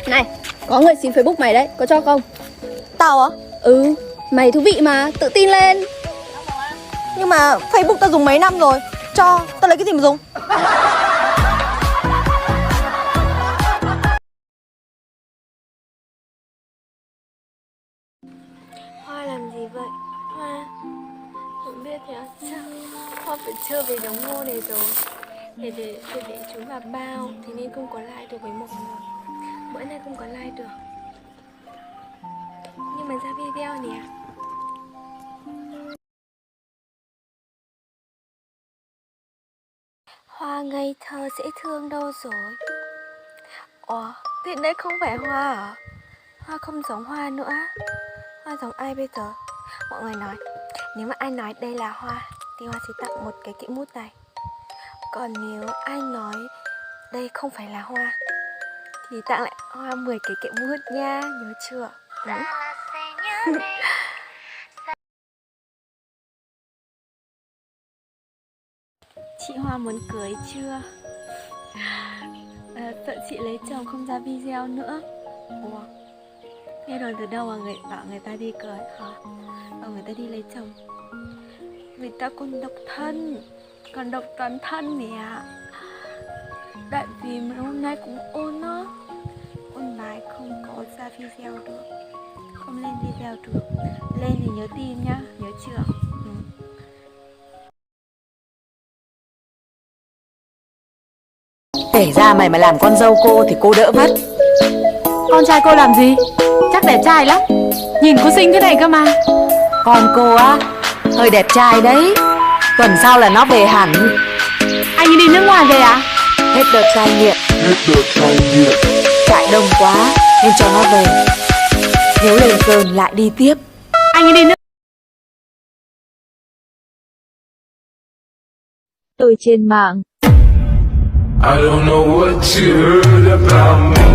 Này, có người xin Facebook mày đấy, có cho không? Tao á? Ừ, mày thú vị mà, tự tin lên. Nhưng mà Facebook tao dùng mấy năm rồi. Cho, tao lấy cái gì mà dùng? Hoa làm gì vậy? Hoa không biết nhá, sao Hoa phải chơi với đống ngô này rồi. Để chúng vào bao, thế nên không có like được với Mộc nữa. Bữa nay không có like được, nhưng mà ra video nè. Hoa ngây thơ dễ thương đâu rồi? Ủa, thế đấy không phải Hoa à? Hoa không giống Hoa nữa. Hoa giống ai bây giờ? Mọi người nói, nếu mà ai nói đây là Hoa thì Hoa sẽ tặng một cái kệ mút này. Còn nếu ai nói đây không phải là Hoa thì tặng lại Hoa 10 cái kệ mút nha, nhớ chưa? Ừ. Chị Hoa muốn cưới chưa? Sợ chị lấy chồng không ra video nữa. Ủa, nghe rồi từ đâu mà bảo người ta đi cưới hả? Bảo người ta đi lấy chồng. Vì ta còn độc thân, còn độc toàn thân nè. Tại vì mấy hôm nay cũng ôn á, ôn bài không có ra video được, không lên video được. Lên thì nhớ tin nhá, nhớ chưa? Ừ. Kể ra mày mà làm con dâu cô thì cô đỡ vất. Con trai cô làm gì? Chắc đẹp trai lắm. Nhìn cô xinh thế này cơ mà. Con cô á, hơi đẹp trai đấy. Tuần sau là nó về hẳn. Anh ấy đi nước ngoài về à? Hết đợt cai nghiện. Trại đông quá nên cho nó về. Nếu lên cơn lại đi tiếp. Anh ấy đi nước... Tôi trên mạng. I don't know what you heard about me.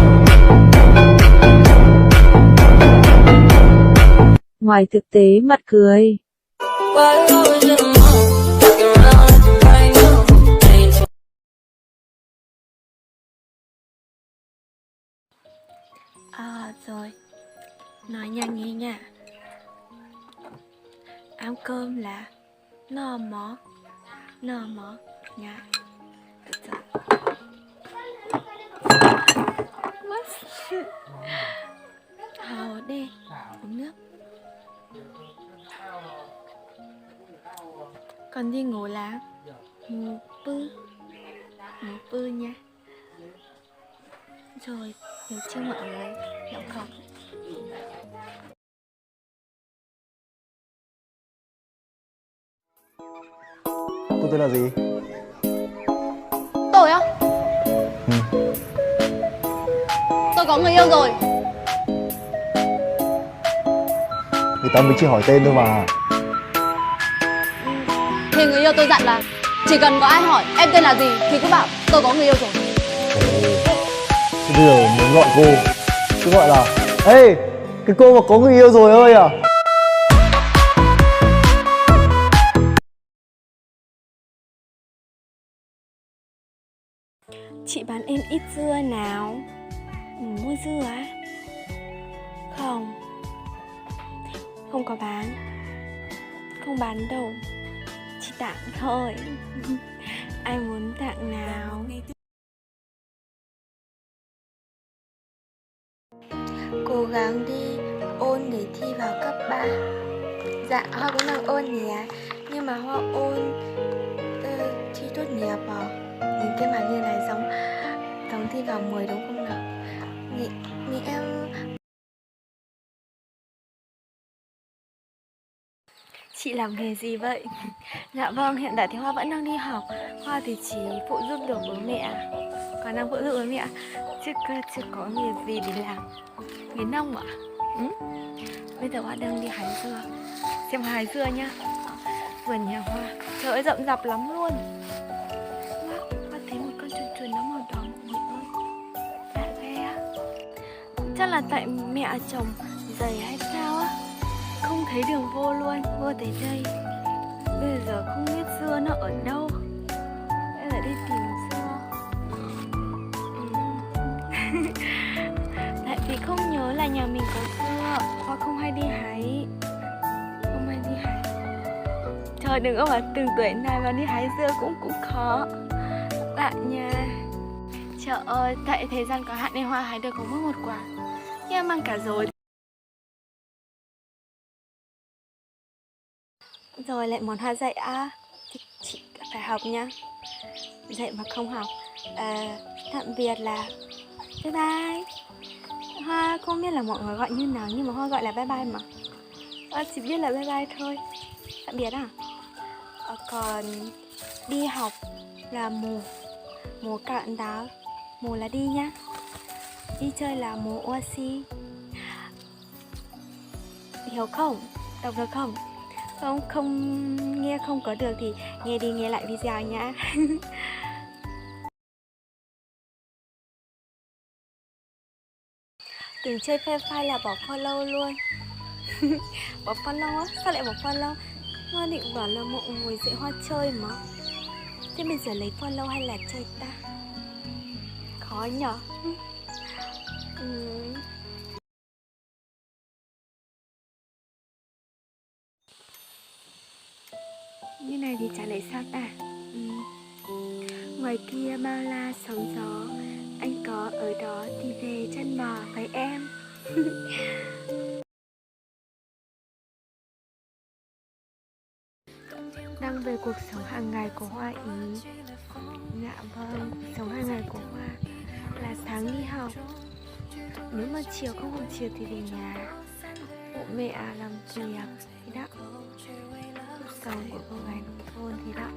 Ngoài thực tế mặt cười. Rồi, nói nhanh nghe nha. Ăn cơm là no mó nha. Được rồi. Mất sự. Hào đi, uống nước. Còn đi ngủ là ngủ bư nha. Rồi, được chưa mọi người? Hiểu không? Cô tên là gì? Tôi á? Ừ. Tôi có người yêu rồi. Người ta mới chỉ hỏi tên thôi mà. Thì người yêu tôi dặn là chỉ cần có ai hỏi em tên là gì thì cứ bảo tôi có người yêu rồi. Thế bây giờ muốn gọi cô, cứ gọi là ê, cái cô mà có người yêu rồi ơi à. Chị bán em ít dưa nào. Mua dưa á? Không, không có bán. Không bán đâu, chỉ tặng thôi. Ai muốn tặng nào? Cố gắng đi ôn để thi vào cấp 3. Dạ, Hoa cũng đang ôn nhỉ. Nhưng mà Hoa ôn thi tốt nghiệp à? Nhìn cái mặt như này giống thi vào 10 đúng không nào? Nghĩ em... Chị làm nghề gì vậy? Dạ vâng, hiện tại thì Hoa vẫn đang đi học. Hoa thì chỉ phụ giúp được bố mẹ. Còn đang phụ giúp bố mẹ, chứ chưa có nghề gì để làm. Nghề nông ạ? Ừ? Bây giờ Hoa đang đi hái dưa. Xem hái dưa nhá. Vườn nhà Hoa, trời ơi rậm rạp lắm luôn. Hoa thấy một con chuồn chuồn nó màu đỏ mọi người ơi. Đã ghê á. Chắc là tại mẹ chồng dày hay sao á, không thấy đường vô luôn. Vô tới đây, bây giờ không biết dưa nó ở đâu. Bây giờ đi tìm dưa. Hoa không hay đi hái. Không hay đi hái. Trời, đừng có bảo từng tuổi này mà đi hái dưa cũng khó. Lại nha. Trời ơi, tại thời gian có hạn nên Hoa hái được có mỗi một quả. Nhưng mang cả rồi. Rồi lại món Hoa dạy à? Thì chị phải học nha. Dạy mà không học. Tạm biệt là bye bye. Hoa không biết là mọi người gọi như nào nhưng mà Hoa gọi là bye bye mà. Hoa chỉ biết là bye bye thôi. Tạm biệt à? Còn đi học là mù. Mù cạn đáo. Mù là đi nhá. Đi chơi là mù oxy. Hiểu không? Đọc được không? Không nghe không có được thì nghe đi nghe lại video nhá. Đừng chơi phê phai là bỏ follow luôn. Bỏ follow á? Sao lại bỏ follow? Hoa định bảo là mọi người dạy Hoa chơi mà. Thế bây giờ lấy follow hay là chơi ta? Khó nhở? Như này thì chả lấy sao ta? Ngoài kia bao la sóng gió, anh có ở đó thì về chân bò với em. Đang về cuộc sống hàng ngày của Hoa ý. Dạ vâng, cuộc sống hàng ngày của Hoa là sáng đi học. Nếu mà chiều không học chiều thì về nhà phụ mẹ làm việc thì đó. Cuộc sống của cô gái nông thôn thì đó.